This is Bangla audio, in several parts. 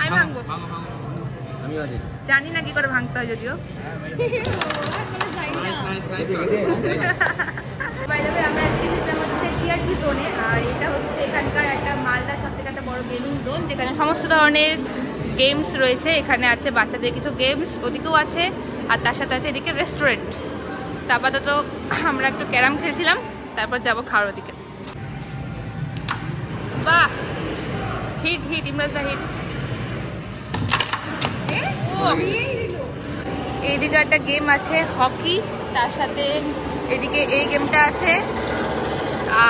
আমি ভাঙবো। আমিও আছি। জানি না কি করে ভাঙতে হয় যদিও। বাই দ্য ওয়ে আমরা আজকে এসেছিলাম হচ্ছে টিআরপি জোনে, আর এটা হচ্ছে এখানকার একটা মালদার সবথেকে একটা বড় গেমিং জোন, যেখানে সমস্ত ধরনের গেমস রয়েছে। এখানে আছে বাচ্চাদের কিছু গেমস, ওদিকেও আছে, আর তার সাথে আছে এদিকে রেস্টুরেন্ট। তারপর তো আমরা একটু ক্যারাম খেলছিলাম, তারপর যাবো খাওয়ার ওদিকে। বাহ, হিট হিট ইমরান দা হিট। এইদিকে একটা গেম আছে হকি, তার সাথে এদিকে এই গেমটা আছে,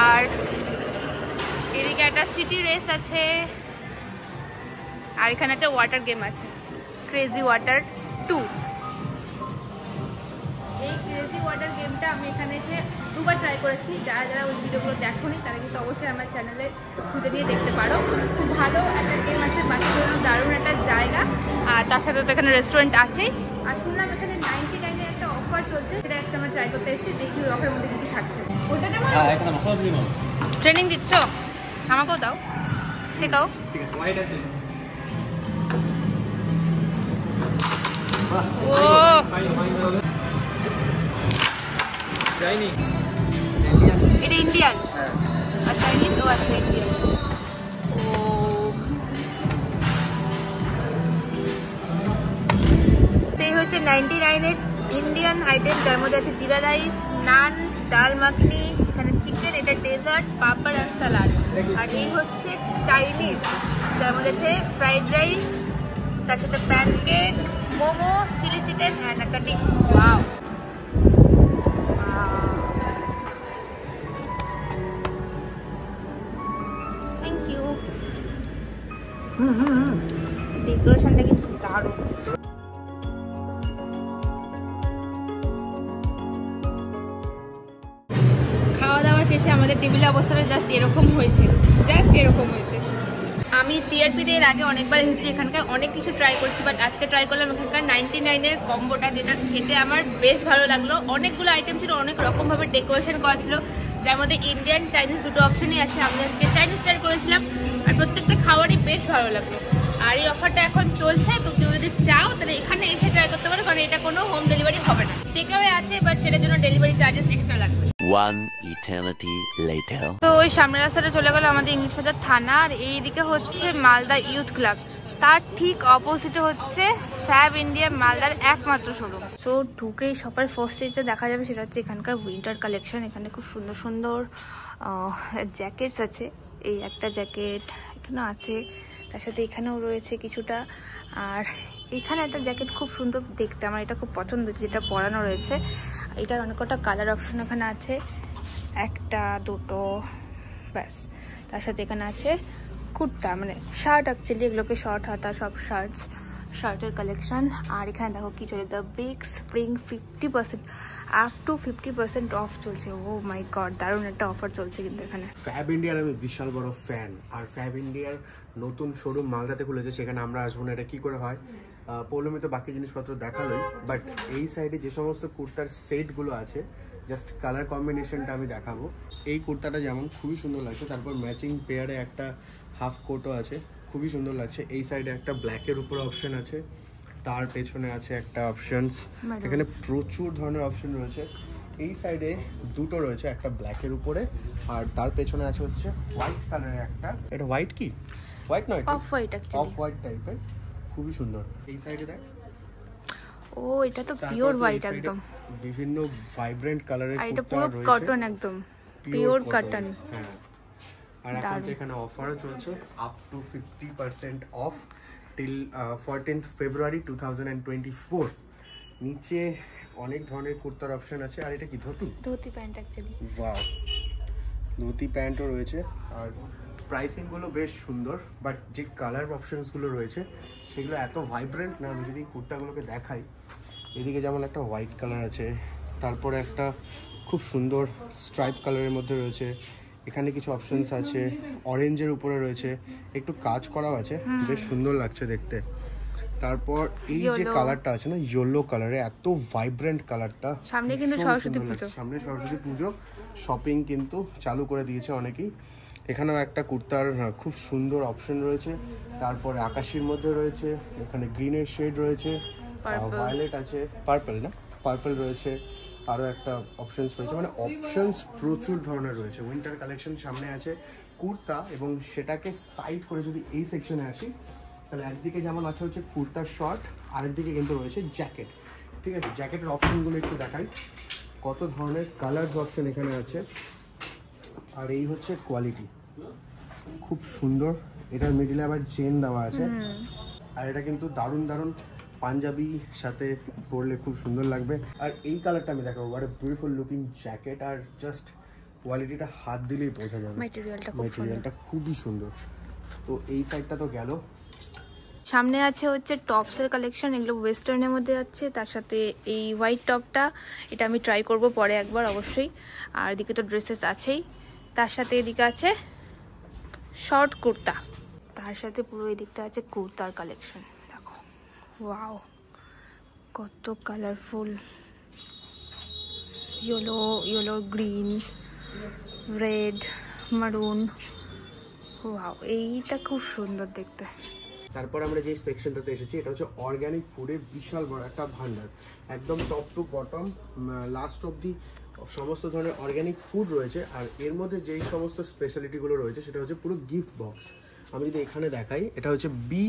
আর এদিকে একটা সিটি রেস আছে, আর এখানে একটা ওয়াটার গেম আছে, ক্রেজি ওয়াটার 2। এই ক্রেজি ওয়াটার গেমটা আমি এখানে এসে দুবার ট্রাই করেছি। যারা যারা ওই ভিডিওগুলো দেখোনি তারা কিন্তু অবশ্যই আমার চ্যানেলে খুঁজে দিয়ে দেখতে পারো। খুব ভালো একটা গেম আছে, বাচ্চাদের জন্য দারুণ একটা জায়গা, আর তার সাথে তো এখানে রেস্টুরেন্ট আছে। আর শুনলাম এখানে 99 এর একটা অফার চলছে, সেটা আজকে আমরা ট্রাই করতে এসেছি, দেখি ওই অফারের মধ্যে কি থাকছে। ওটা কেমন? হ্যাঁ, একদম সহজই নয়। ট্রেনিং দিচ্ছ? আমাকেও দাও, শেখাও। ঠিক আছে, হোয়াইট আছে। ও যাইনি। এটা ইন্ডিয়ান? হ্যাঁ। আর চাইনিজ? ও আচ্ছা, ইন্ডিয়ান। ও সেই হচ্ছে 99 এর ইন্ডিয়ান আইটেম, যার মধ্যে আছে জিরা রাইস, নান, ডাল মাখনি, এখানে চিকেন, এটা ডেজার্ট, পাপড় আর স্যালাড। আর এই হচ্ছে চাইনিজ, যার মধ্যে আছে ফ্রাইড রাইস, তার সাথে pancake, momo, chilli chicken and একটা ডিপ। Wow, thank you. ডেকোরেশনটা কিন্তু দারুণ। খাওয়া দাওয়া শেষে আমাদের টেবিলের অবস্থাটা জাস্ট এরকম হয়েছে, আমি টিআরপিতে এর আগে অনেকবার এসেছি, এখানকার অনেক কিছু ট্রাই করছি, বাট আজকে ট্রাই করলাম এখানকার 99 এর কম্বোটা, যেটা খেতে আমার বেশ ভালো লাগলো। অনেকগুলো আইটেম ছিল, অনেক রকমভাবে ডেকোরেশন করা ছিল, যার মধ্যে ইন্ডিয়ান চাইনিজ দুটো অপশনই আছে। আমি আজকে চাইনিজ ট্রাই করেছিলাম, আর প্রত্যেকটা খাবারই বেশ ভালো লাগলো। আর এই অফারটা এখন চলছে, তো কেউ যদি চাও তাহলে এখানে এসে ট্রাই করতে পারো, কারণ এটা কোনো হোম ডেলিভারি হবে না। টেক অ্যাওয়ে আছে, বাট সেটার জন্য ডেলিভারি চার্জেস এক্সট্রা লাগবে। One eternity later. তো ওই সামনের রাস্তাটা চলে গেল আমাদের ইংলিশ বাজার থানা, আর এইদিকে হচ্ছে মালদা ইউথ ক্লাব, তার ঠিক অপোজিটে হচ্ছে ফ্যাব ইন্ডিয়া, মালদার একমাত্র শোরুম। তো ঢুকেই সবার ফার্স্ট যেটা দেখা যাবে সেটা হচ্ছে এখানকার উইন্টার কালেকশন। এখানে খুব সুন্দর সুন্দর জ্যাকেটস আছে, এই একটা জ্যাকেট এখানে আছে, তার সাথে এখানেও রয়েছে কিছুটা, আর এখানে একটা জ্যাকেট খুব সুন্দর দেখতে, আমার এটা খুব পছন্দ হচ্ছে, যেটা পরানো রয়েছে। এটার অনেক কটা কালার অপশন এখানে আছে, একটা দুটো ব্যাস। তার সাথে এখানে আছে কুর্তা, মানে শার্ট, অ্যাকচুয়ালি এগুলোকে শর্ট হাতা সব শার্টের কালেকশন। আর এখানে দেখো কি চলে, the big spring 50% up to 50% of চলছে। ও মাই গড, দারুণ একটা অফার চলছে কিন্তু এখানে। ফ্যাব ইন্ডিয়ার আমি বিশাল বড় ফ্যান, আর ফ্যাব ইন্ডিয়ার নতুন শোরুম মালদাতে খুলেছে, সেখানে আমরা আসবো না, এটা কি করে হয়? পৌলমি তো বাকি জিনিসপত্র দেখালোই, বাট এই সাইডে যে সমস্ত কুর্তার সেটগুলো আছে, জাস্ট কালার কম্বিনেশনটা আমি দেখাবো। এই কুর্তাটা যেমন খুবই সুন্দর লাগছে, তারপর ম্যাচিং পেয়ারে একটা হাফ কোটও আছে, খুবই সুন্দর লাগছে। এই সাইডে একটা ব্ল্যাকের উপরে অপশন আছে, তার পেছনে আছে একটা অপশনস, এখানে প্রচুর ধরনের অপশন রয়েছে। এই সাইডে দুটো রয়েছে, একটা ব্ল্যাকের উপরে, আর তার পেছনে আছে হচ্ছে হোয়াইট কালারের একটা, এটা হোয়াইট কি হোয়াইট নয়, অফ হোয়াইট, অফ হোয়াইট টাইপের, খুবই সুন্দর। এই সাইডে দেখ, ও এটা তো পিওর হোয়াইট একদম, বিভিন্ন ভাইব্রেন্ট কালারের আর এটা পুরো কটন, একদম পিওর কটন। হ্যাঁ, আর এখন তো এখানে অফারও চলছে, up to 50% of till 14th February 2024। নিচে অনেক ধরনের কুর্তার অপশন আছে। আর এটা কি dhoti pant actually, wow, dhoti প্যান্টও রয়েছে। আর প্রাইসিংগুলো বেশ সুন্দর, বাট যে কালার অপশনসগুলো রয়েছে সেগুলো এত ভাইব্রেন্ট না। আমি যদি কুর্তাগুলোকে দেখাই, এদিকে যেমন একটা হোয়াইট কালার আছে, তারপরে একটা খুব সুন্দর স্ট্রাইপ কালারের মধ্যে রয়েছে, এখানে কিছু অপশনস আছে, অরেঞ্জের উপরে রয়েছে, একটু কাজ করাও আছে, বেশ সুন্দর লাগছে দেখতে। তারপর এই যে কালারটা আছে না, ইয়েলো কালারে, এত ভাইব্রেন্ট কালারটা। সামনে কিন্তু সরস্বতী পুজো, সামনে সরস্বতী পুজো শপিং কিন্তু চালু করে দিয়েছে অনেকেই। এখানেও একটা কুর্তার খুব সুন্দর অপশন রয়েছে, তারপরে আকাশির মধ্যে রয়েছে, এখানে গ্রিনের শেড রয়েছে, ভায়োলেট আছে, পার্পল রয়েছে, আরও একটা অপশনস রয়েছে, মানে অপশনস প্রচুর ধরনের রয়েছে। উইন্টার কালেকশন সামনে আছে কুর্তা, এবং সেটাকে সাইড করে যদি এই সেকশনে আসি তাহলে একদিকে যেমন আছে হচ্ছে কুর্তার শর্ট, আরেকদিকে কিন্তু রয়েছে জ্যাকেট। ঠিক আছে, জ্যাকেটের অপশনগুলো একটু দেখাই, কত ধরনের কালার্স অপশন এখানে আছে। আর এই হচ্ছে কোয়ালিটি, খুব সুন্দর। এটার মিডিলে আবার চেন দেওয়া আছে, আর এটা কিন্তু দারুণ দারুণ পাঞ্জাবি সাথে পরলে খুব সুন্দর লাগবে। আর এই কালারটা আমি দেখাবো, একটা বিউটিফুল লুকিং জ্যাকেট, আর জাস্ট কোয়ালিটিটা হাত দিলেই বোঝা যাবে, ম্যাটেরিয়ালটা খুবই সুন্দর। তো এই সাইডটা তো গেল। সামনে আছে হচ্ছে টপসের কালেকশন, এগুলো ওয়েস্টার্নের মধ্যে আছে। তার সাথে এই হোয়াইট টপটা, এটা আমি ট্রাই করব পরে একবার অবশ্যই। আর এদিকে তো ড্রেসেস আছেই, তার সাথে এদিকে আছে শর্ট কুর্তা, তার সাথে পুরো এদিকটা আছে কুর্তার কালেকশন। দেখো, ওয়াও, কত কালারফুল, ইয়েলো, গ্রিন, রেড, মারুন। ওয়াও, এইটা খুব সুন্দর দেখতে। তারপর আমরা যে সেকশনটাতে এসেছি, এটা হচ্ছে অর্গ্যানিক ফুডের বিশাল বড় একটা ভান্ডার, একদম টপ টু বটম লাস্ট অবধি সমস্ত ধরনের অর্গ্যানিক ফুড রয়েছে। আর এর মধ্যে যেই সমস্ত স্পেশালিটিগুলো রয়েছে সেটা হচ্ছে পুরো গিফট বক্স। আমি যদি এখানে দেখাই, এটা হচ্ছে বি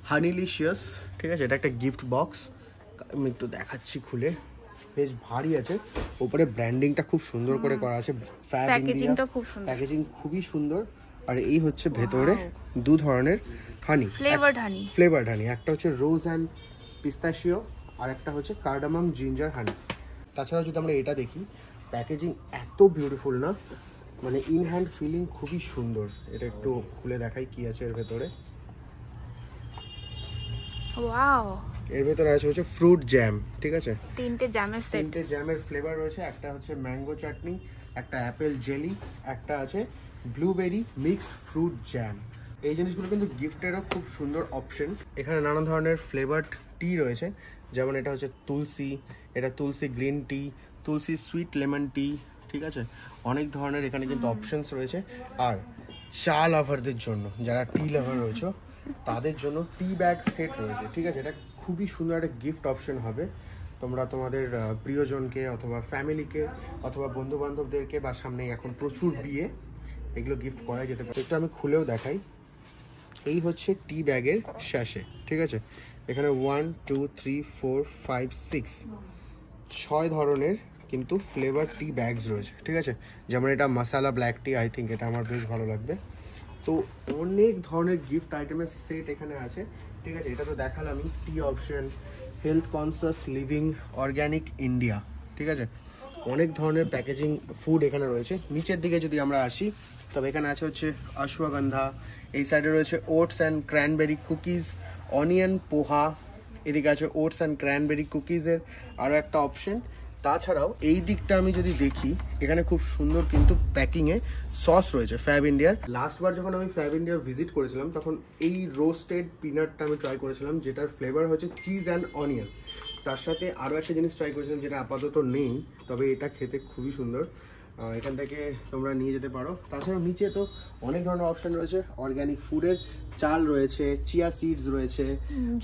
হানিলিশিয়াস, ঠিক আছে, এটা একটা গিফট বক্স। আমি একটু দেখাচ্ছি খুলে, বেশ ভারী আছে, ওপরে ব্র্যান্ডিংটা খুব সুন্দর করে করা আছে, প্যাকেজিংটা খুব সুন্দর, প্যাকেজিং খুবই সুন্দর। আর এই হচ্ছে ভেতরে দু ধরনের হানি, ফ্লেভারড হানি, একটা হচ্ছে রোজ অ্যান্ড পিস্তাশিও, আর একটা হচ্ছে কার্ডামাম জিঞ্জার হানি। তাছাড়াও যদি আমরা এটা দেখি, প্যাকেজিং এত বিউটিফুল না, মানে ইন হ্যান্ড ফিলিং খুবই সুন্দর। এটা একটু খুলে দেখাই কি আছে এর ভেতরে। ওয়াও, এর ভেতরে আছে হচ্ছে ফ্রুট জ্যাম, ঠিক আছে, তিনটে জ্যামের ফ্লেভার রয়েছে, একটা হচ্ছে ম্যাঙ্গো চাটনি, একটা অ্যাপেল জেলি, একটা আছে ব্লুবেরি মিক্সড ফ্রুট জ্যাম। এই জিনিসগুলো কিন্তু গিফটেরও খুব সুন্দর অপশন। এখানে নানা ধরনের ফ্লেভারড টি রয়েছে, যেমন এটা হচ্ছে তুলসী, এটা তুলসী গ্রিন টি, তুলসী সুইট লেমন টি, ঠিক আছে, অনেক ধরনের এখানে কিন্তু অপশনস রয়েছে। আর চা লাভারদের জন্য, যারা টি লাভার রয়েছে তাদের জন্য টি ব্যাগ সেট রয়েছে, ঠিক আছে, এটা খুবই সুন্দর একটা গিফট অপশন হবে। তোমরা তোমাদের প্রিয়জনকে অথবা ফ্যামিলিকে অথবা বন্ধু বান্ধবদেরকে, বা সামনে এখন প্রচুর বিয়ে, এগুলো গিফট করা যেতে পারে। একটু আমি খুলেও দেখাই, এই হচ্ছে টি ব্যাগের শ্যাশে, ঠিক আছে, এখানে 1 2 3 4 5 6 6 ধরনের কিন্তু ফ্লেভার টি ব্যাগস রয়েছে, ঠিক আছে, যেমন এটা মশালা ব্ল্যাক টি, আই থিঙ্ক এটা আমার বেশ ভালো লাগবে। তো অনেক ধরনের গিফট আইটেমের সেট এখানে আছে, ঠিক আছে, এটা তো দেখালামই, tea option, health conscious living, organic India, ঠিক আছে, অনেক ধরনের প্যাকেজিং ফুড এখানে রয়েছে। নিচের দিকে যদি আমরা আসি, তবে এখানে আছে হচ্ছে অশ্বগন্ধা, এই সাইডে রয়েছে oats and cranberry cookies, onion poha, এদিকে আছে ওটস অ্যান্ড ক্র্যানবেরি কুকিজের আরও একটা অপশন। তাছাড়াও এই দিকটা আমি যদি দেখি, এখানে খুব সুন্দর কিন্তু প্যাকিংয়ে সস রয়েছে ফ্যাব ইন্ডিয়ার। লাস্টবার যখন আমি ফ্যাব ইন্ডিয়া ভিজিট করেছিলাম, তখন এই রোস্টেড পিনাটটা আমি ট্রাই করেছিলাম, যেটার ফ্লেভার হচ্ছে চিজ অ্যান্ড অনিয়ন। তার সাথে আরও একটা জিনিস ট্রাই করেছিলাম, যেটা আপাতত নেই, তবে এটা খেতে খুবই সুন্দর, এখান থেকে তোমরা নিয়ে যেতে পারো। তাছাড়াও নিচে তো অনেক ধরনের অপশন রয়েছে, অর্গ্যানিক ফুডের চাল রয়েছে, চিয়া সিডস রয়েছে,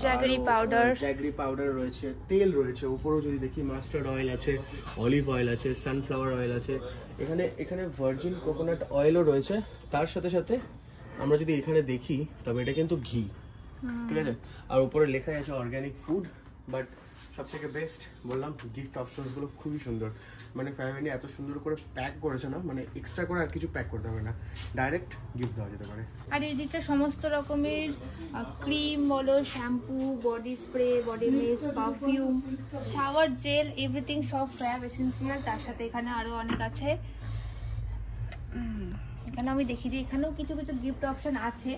জ্যাগরি পাউডার রয়েছে, তেল রয়েছে, উপরেও যদি দেখি মাস্টার্ড অয়েল আছে, অলিভ অয়েল আছে, সানফ্লাওয়ার অয়েল আছে, এখানে ভার্জিন কোকোনাট অয়েলও রয়েছে। তার সাথে সাথে আমরা যদি এখানে দেখি, তবে এটা কিন্তু ঘি, ঠিক আছে, আর উপরে লেখা আছে অর্গ্যানিক ফুড। বাট সব থেকে বেস্ট বললাম, গিফট অপশনসগুলো খুবই সুন্দর, মানে ফ্যামিলি এত সুন্দর করে প্যাক করেছে না, মানে এক্সট্রা করে আর কিছু প্যাক করতে হবে না, ডাইরেক্ট গিফট দেওয়া যেতে পারে। আর এই দিকটা সমস্ত রকমের ক্রিম বলো, shampoo, body spray, body mist, perfume, shower gel, everything সব ফ্যাব এসেন্সিয়াল। তার সাথে এখানে আরো অনেক আছে, এখানে আমি দেখিয়ে দিই, এখানেও কিছু কিছু গিফট অপশন আছে।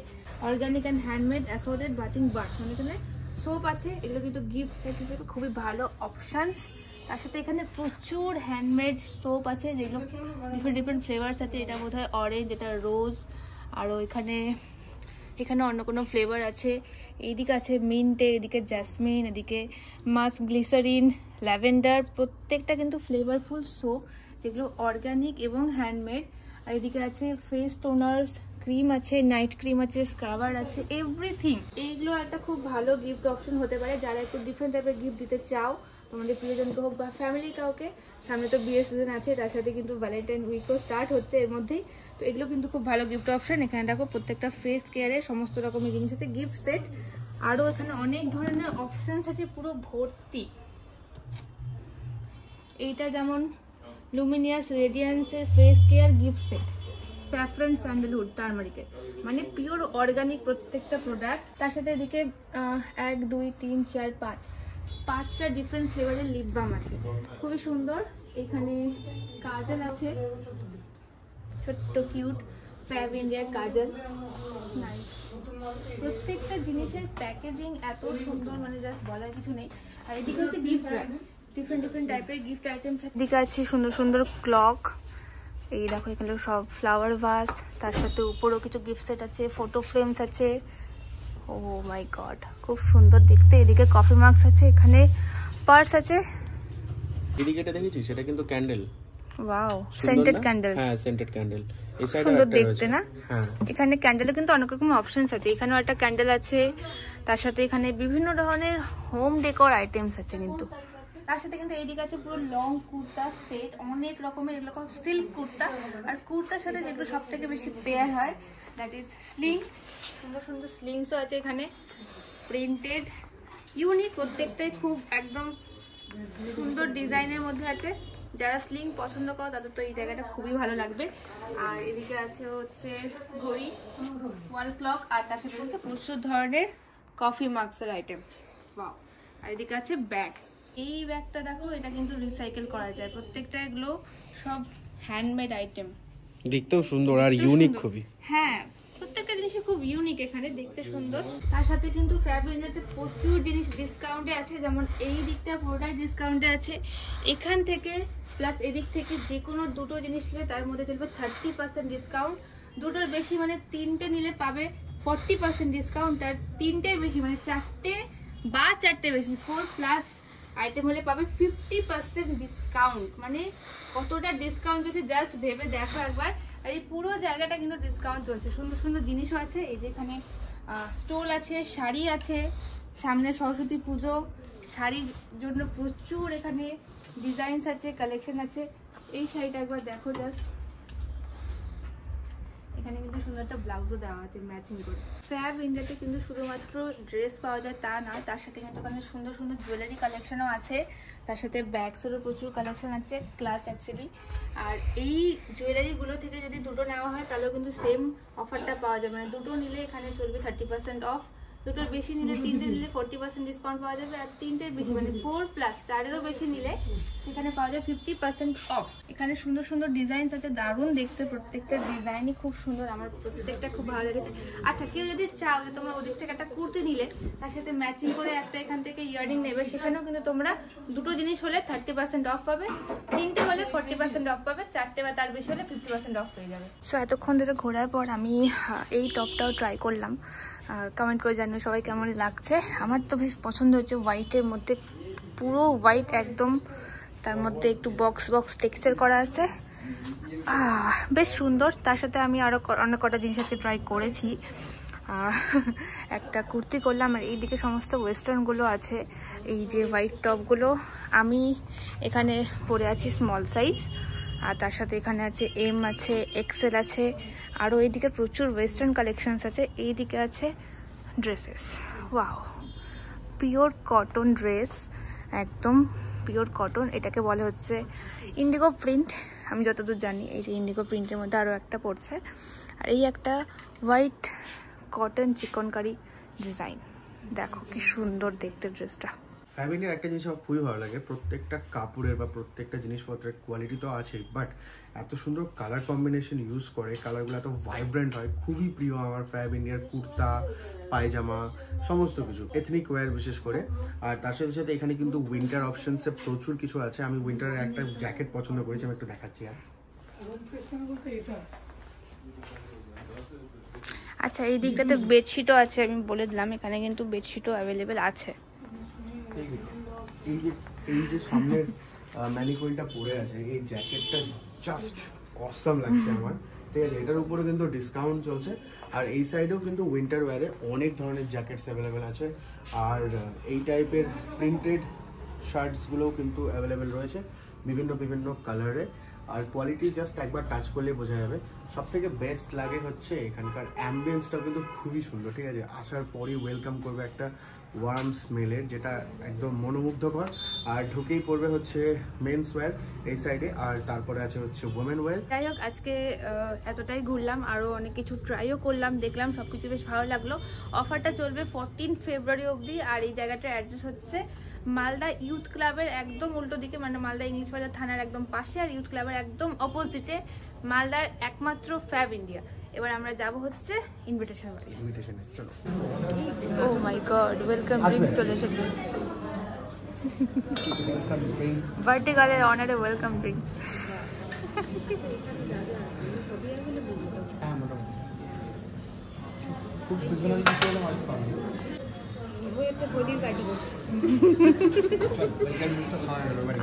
Organic and handmade assorted bathing bars, মানে এখানে সোপ আছে, এগুলো কিন্তু গিফট সেট হিসেবে খুবই ভালো অপশানস। তার সাথে এখানে প্রচুর হ্যান্ডমেড সোপ আছে, যেগুলো ডিফারেন্ট ফ্লেভার্স আছে। এটা বোধ হয় অরেঞ্জ, এটা রোজ, আরও এখানে অন্য কোনো ফ্লেভার আছে। এইদিকে আছে মিন্টে, এদিকে জ্যাসমিন, এদিকে মাস্ক, গ্লিসারিন, ল্যাভেন্ডার, প্রত্যেকটা কিন্তু ফ্লেভারফুল সোপ, যেগুলো অর্গানিক এবং হ্যান্ডমেড। আর এদিকে আছে ফেস টোনার্স, ক্রিম আছে, নাইট ক্রিম আছে, স্ক্রাবার আছে, এভরিথিং। এইগুলো একটা খুব ভালো গিফট অপশন হতে পারে যারা একটু ডিফারেন্ট টাইপের গিফট দিতে চাও তোমাদের প্রিয়জনকে হোক বা ফ্যামিলি কাউকে। সামনে তো বিয়ের সিজন আছে, তার সাথে কিন্তু ভ্যালেন্টাইন উইকও স্টার্ট হচ্ছে এর মধ্যেই। তো এগুলো কিন্তু খুব ভালো গিফট অপশন। এখানে দেখো প্রত্যেকটা ফেস কেয়ারের সমস্ত রকমের জিনিস আছে, গিফট সেট। আরও এখানে অনেক ধরনের অপশানস আছে, পুরো ভর্তি। এইটা যেমন লুমিনিয়াস রেডিয়েন্সের face care gift set, saffron sandalwood টার্মারিকের, মানে পিওর অর্গানিক প্রত্যেকটা প্রোডাক্ট। তার সাথে এদিকে 1 2 3 4 5টা ডিফারেন্ট ফ্লেভারের লিপ বাম আছে, খুবই সুন্দর। এখানে কাজল আছে, ছোট্ট কিউট ফ্যাব ইন্ডিয়ার কাজল, নাইস। প্রত্যেকটা জিনিসের প্যাকেজিং এত সুন্দর, মানে জাস্ট বলার কিছু নেই। আর এদিকে হচ্ছে গিফট র্যাক, ডিফারেন্ট টাইপের গিফট আইটেমস আছে। এদিকে আছে সুন্দর সুন্দর ক্লক, এই দেখো এখানে সব ফ্লাওয়ার ভাস, তার সাথে উপরেও কিছু গিফট সেট আছে, ফটো ফ্রেমস আছে। ও মাই গড, খুব সুন্দর দেখতে। এদিকে কফি মার্কস আছে, এখানে পার্স আছে। এদিকে এটা দেখেছিস, সেটা কিন্তু ক্যান্ডেল। Wow, scented candle. হ্যাঁ, সেন্টেড ক্যান্ডেল। এই সাইডে সুন্দর একটা দেখতে রয়েছে না? হ্যাঁ, এখানে ক্যান্ডেলে কিন্তু অনেক রকম অপশনস আছে। এখানেও একটা ক্যান্ডেল আছে, তার সাথে এখানে বিভিন্ন ধরনের হোম ডেকোর আইটেমস আছে কিন্তু। তার সাথে কিন্তু এইদিকে আছে পুরো লং কুর্তা সেট, অনেক রকমের। এগুলো সিল্ক কুর্তা, আর কুর্তার সাথে যেগুলো সব থেকে বেশি পেয়ার হয় দ্যাট ইজ স্লিং। সুন্দর সুন্দর স্লিংসও আছে এখানে, প্রিন্টেড, ইউনিক, প্রত্যেকটাই খুব একদম সুন্দর ডিজাইনের মধ্যে আছে। যারা স্লিং পছন্দ করো তাদের তো এই জায়গাটা খুবই ভালো লাগবে। আর এদিকে আছে হচ্ছে ঘড়ি, ওয়াল ক্লক, আর তার সাথে কিন্তু প্রচুর ধরনের কফি মার্কসের আইটেম। ওয়াও। আর এদিকে আছে ব্যাগ। এই ব্যাগটা দেখো, এটা কিন্তু রিসাইকেল করা যায়। প্রত্যেকটা এগুলো সব হ্যান্ডমেড আইটেম, দেখতেও সুন্দর আর ইউনিক খুবই। হ্যাঁ, প্রত্যেকটা জিনিসই খুব ইউনিক, এখানে দেখতে সুন্দর। তার সাথে কিন্তু ফ্যাব ইন্ডিয়াতে প্রচুর জিনিস ডিসকাউন্টে আছে, যেমন এই দিকটা পুরোটাই ডিসকাউন্টে আছে। এখান থেকে প্লাস এদিক থেকে যে কোনো দুটো জিনিস নিলে তার মধ্যে চলবে 30% ডিসকাউন্ট। দুটোর বেশি মানে 3টে নিলে পাবে 40% ডিসকাউন্ট, আর 3টের বেশি মানে 4টে বেশি 4+ আইটেম হলে পাবে 50% ডিসকাউন্ট। মানে কতটা ডিসকাউন্ট যদি জাস্ট ভেবে দেখো একবার। আর এই পুরো জায়গাটা কিন্তু ডিসকাউন্ট চলছে, সুন্দর সুন্দর জিনিসও আছে। এই যে এখানে স্টোল আছে, শাড়ি আছে, সামনে সরস্বতী পুজো, শাড়ির জন্য প্রচুর এখানে ডিজাইনস আছে, কালেকশন আছে। এই শাড়িটা একবার দেখো জাস্ট, এখানে কিন্তু সুন্দর একটা ব্লাউজও দেওয়া আছে ম্যাচিং করে। ফ্যাব ইন্ডিয়াতে কিন্তু শুধুমাত্র ড্রেস পাওয়া যায় তা না, তার সাথে কিন্তু ওখানে সুন্দর সুন্দর জুয়েলারি কালেকশনও আছে, তার সাথে ব্যাগসেরও প্রচুর কালেকশন আছে, ক্লাচ অ্যাকচুয়ালি। আর এই জুয়েলারিগুলো থেকে যদি দুটো নেওয়া হয় তাহলেও কিন্তু সেম অফারটা পাওয়া যাবে, মানে দুটো নিলে এখানে চলবে 30% অফ। দুটোর বেশি নিলে, 3টে নিলে 40% ডিসকাউন্ট পাওয়া যাবে, আর 3টের বেশি মানে 4+ 4এরও বেশি নিলে সেখানে পাওয়া যায় 50% অফ। এখানে সুন্দর সুন্দর ডিজাইন আছে, দারুণ দেখতে, প্রত্যেকটা ডিজাইনই খুব সুন্দর, আমার প্রত্যেকটা খুব ভালো লেগেছে। আচ্ছা, কেউ যদি চাও যে তোমরা ওদিক থেকে একটা কুর্তি নিলে তার সাথে ম্যাচিং করে একটা এখান থেকে ইয়াররিং নেবে, সেখানেও কিন্তু তোমরা দুটো জিনিস হলে 30% অফ পাবে, 3টে হলে 40% অফ পাবে, 4টে বা তার বেশি হলে 50% অফ পেয়ে যাবে। সো এতক্ষণ ধরে ঘোরার পর আমি এই টপটাও ট্রাই করলাম। কমেন্ট করে জানিও সবাই কেমন লাগছে। আমার তো বেশ পছন্দ হচ্ছে, হোয়াইটের মধ্যে, পুরো হোয়াইট একদম, তার মধ্যে একটু বক্স টেক্সচার করা আছে, বেশ সুন্দর। তার সাথে আমি আরও অনেক কটা জিনিস আজকে ট্রাই করেছি। একটা কুর্তি করলাম, আর এইদিকে সমস্ত ওয়েস্টার্নগুলো আছে। এই যে হোয়াইট টপগুলো আমি এখানে পরে আছি স্মল সাইজ, আর তার সাথে এখানে আছে এম আছে, এক্সেল আছে, আরও এইদিকে প্রচুর ওয়েস্টার্ন কালেকশনস আছে। এইদিকে আছে dresses, wow, pure cotton dress, একদম পিওর কটন। এটাকে বলে হচ্ছে ইন্ডিগো প্রিন্ট, আমি যতদূর জানি। এই যে ইন্ডিগো প্রিন্টের মধ্যে আরও একটা পড়ছে, আর এই একটা হোয়াইট কটন চিকনকারি ডিজাইন, দেখো কি সুন্দর দেখতে ড্রেসটা। ফ্যামিলির একটা জিনিস আমার খুবই ভালো লাগে, প্রত্যেকটা কাপড়ের বা প্রত্যেকটা জিনিসপত্রের কোয়ালিটি তো আছেই, বাট এত সুন্দর কালার কম্বিনেশন ইউজ করে, কালারগুলো এত ভাইব্রেন্ট হয়, খুবই প্রিয় আমার ফ্যাব ইন্ডিয়ার কুর্তা, পায়জামা, সমস্ত কিছু, এথনিক ওয়্যার বিশেষ করে। আর তার সাথে সাথে এখানে কিন্তু উইন্টার অপশনসে প্রচুর কিছু আছে। আমি উইন্টারের একটা জ্যাকেট পছন্দ করেছি, আমি একটু দেখাচ্ছি। আচ্ছা, এই দিকটাতে বেডশিটও আছে, আমি বলে দিলাম, এখানে কিন্তু বেডশিটও অ্যাভেলেবেল আছে। এই যে সামনের ম্যানিকুইনটা পরে আছে, এই জ্যাকেটটা জাস্ট অসাম লাগছে আমার। ঠিক আছে, এটার উপরে কিন্তু ডিসকাউন্ট চলছে। আর এই সাইডেও কিন্তু উইন্টার ওয়্যারে অনেক ধরনের জ্যাকেটস অ্যাভেলেবেল আছে, আর এই টাইপের প্রিন্টেড শার্টসগুলোও কিন্তু অ্যাভেলেবেল রয়েছে বিভিন্ন বিভিন্ন কালারে। আর কোয়ালিটি জাস্ট একবার টাচ করলেই বোঝা যাবে। সব থেকে বেস্ট লাগে হচ্ছে এখানকার অ্যাম্বিয়েন্সটাও কিন্তু খুবই সুন্দর, ঠিক আছে। আসার পরই ওয়েলকাম করবে একটা ওয়ার্ম স্মেলের, যেটা একদম মনোমুগ্ধকর। আর ঢুকেই পড়বে হচ্ছে মেন্স ওয়্যার এই সাইডে, আর তারপরে আছে হচ্ছে ওমেন ওয়্যার। যাই হোক, আজকে এতটাই ঘুরলাম, আরও অনেক কিছু ট্রাইও করলাম, দেখলাম, সবকিছু বেশ ভালো লাগলো। অফারটা চলবে 14 ফেব্রুয়ারি অবধি। আর এই জায়গাটার অ্যাড্রেস হচ্ছে মালদা ইউথ ক্লাবের একদম উল্টো দিকে, মানে মালদা ইংলিশ বাজার থানার একদম পাশে, আর ইউথ ক্লাবের একদম অপোজিটে মালদার একমাত্র ফ্যাব ইন্ডিয়া। এবার আমরা যাব হচ্ছে ইনভিটেশন বাড়ি। ইনভিটেশনে চলো। Oh my god, welcome drinks চলে এসেছে। বার্থডে গার্লের অনারে ওয়েলকাম ড্রিঙ্কস। খুব সিজনাল কিছু হলে মাছ পাবে।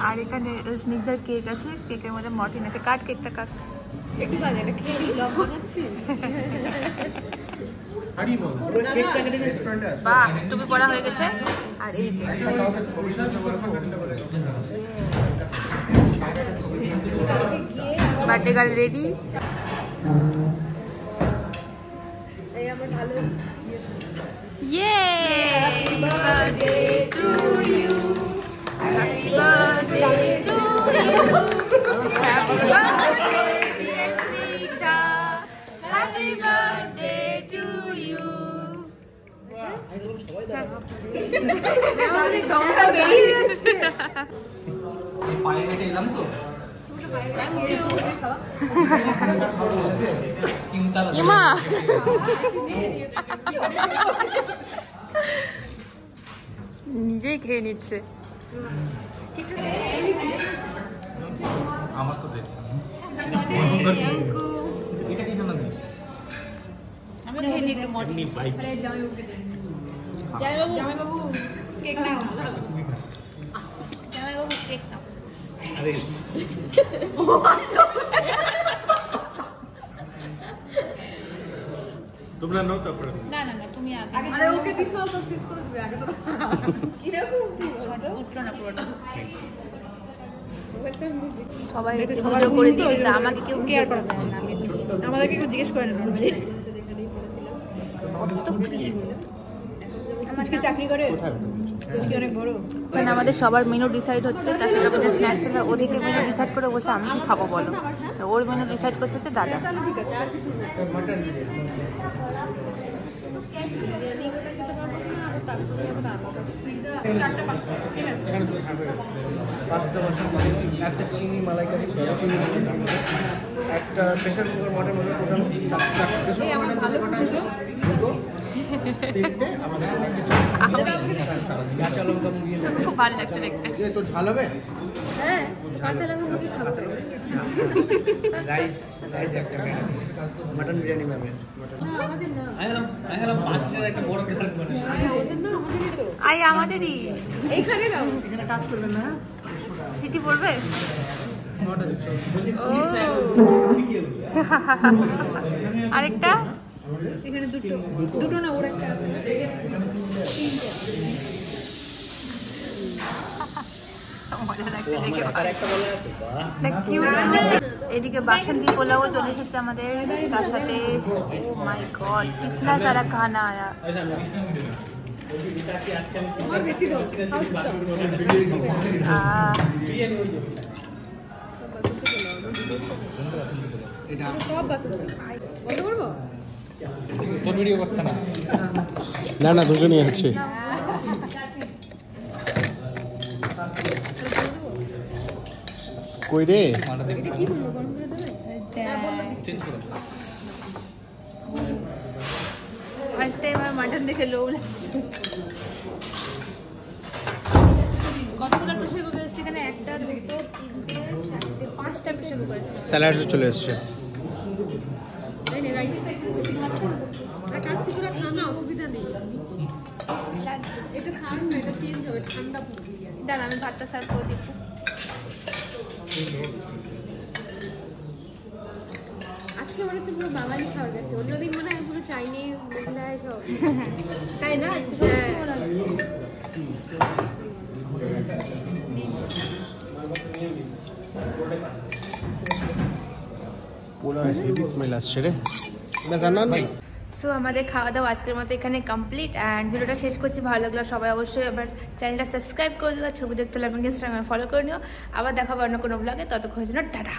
আর এখানে স্নিগ্ধার কেক আছে, কেকের মধ্যে মর্টিন আছে। কাট কেকটা, কাট। একটু বাজে, এটা খেয়ে ব্লগ বানাচ্ছিস? বাহ, টুপি পরা হয়ে গেছে। আর এই যে birthday girl ready. Happy birthday to you. Happy birthday to you. Happy birthday dear Snigdha. Happy birthday to you. আমাদের দমটা বেরিয়ে যাচ্ছে। এই পায়ে হেঁটে এলাম তো। ইমা নিজেই খেয়ে নিচ্ছে। আমার তো দেখছি এটা কি জন্য দিয়েছি? এমনি বাইক। জামাইবাবু কেক নাও। জামাইবাবু কেক নাও। আরে তোমরা নাও তারপরে। না না না, তুমি আগে। আরে ওকে দিস না, সব শেষ করে দিবে আগে তো। কি রকম উঠলো না পুরোটা। সবাই ভিডিও করে দিয়ে দিতে, আমাকে কেউ কেয়ার করে না। আমাদেরকে কেউ জিজ্ঞেস করে না নরমালি। তো ফ্রি। আজকে চাকরি করে কি অনেক বড়। এখানে আমাদের সবার মেনু ডিসাইড হচ্ছে, তার সাথে আমাদের স্ন্যাক্স এর ওদিকে মেনু ডিসাইড করে বসে আমি কি খাবো বলো। ওর মেনু ডিসাইড করছে হচ্ছে দাদা। ঠিক আছে, আর কিছু মাটন বিরিয়ানি। পাঁচটা বাসন একটা চিনি মালাইকারি, চিনি একটা প্রেশার কুকার মটন মশলা, টোটাল 4টা। এই আমার ভালো কাঁচা লঙ্কা মুড়িয়ে খুব ভালো লাগছে দেখতে। তো ঝাল হবে? হ্যাঁ, কাঁচা লঙ্কা মুরগি খাবো। রাইস একটা মটন বিরিয়ানি ম্যামের। আমাদের না, আমি হলাম 5 লিটার একটা বড় প্রেশার কুকার। ওদের না, আমাদেরই তো। আই আমাদেরই। এইখানে দাও। এখানে কাজ করবেন না? সিটি পড়বে? আরেকটা এখানে দুটো না, ওর একটা আছে। এদিকে বাসন্তী পোলাও চলে এসেছে আমাদের, তার সাথে মাই গড কিতনা সারা খানা আয়া। সব বাসন বন্ধ করবো? তোর ভিডিও করছে না? না না, দুজনই আছে। কই রে? এটা কি বললো, গরম করে দেবে? হ্যাঁ বললো চেঞ্জ করে ফার্স্ট টাইম আমার মাটন দেখে লোভ লাগছে। কতগুলো প্রেশার কুকার এসছে এখানে? একটা, দুটো, তিনটে, চারটে, 5টা প্রেশার কুকার এসছে। স্যালাড চলে এসছে। কাচ্চি তোরা খা না, অসুবিধা নেই। এটা সার্ভ না, এটা চেঞ্জ হবে, ঠান্ডা পড়বে। দাঁড়া আমি ভাতটা সার্ভ করে দিচ্ছি। আজকে আজকে মনে হচ্ছে পুরো বাঙালি খাওয়া গেছে, অন্যদিন মনে হয় পুরো চাইনিজ মোগলাই সব। তাই না? পুরো হেভি স্মেল আসছে রে, না জানা না। সো আমাদের খাওয়া দাওয়া আজকের মতো এখানে কমপ্লিট, অ্যান্ড ভিডিওটা শেষ করছি। ভালো লাগলো সবাই অবশ্যই আবার চ্যানেলটা সাবস্ক্রাইব করে দিও, ছবি দেখতে হলে আমাকে ইনস্টাগ্রামে ফলো করে নিও। আবার দেখাবো অন্য কোনো ব্লগে, ততক্ষণের জন্য টাটা।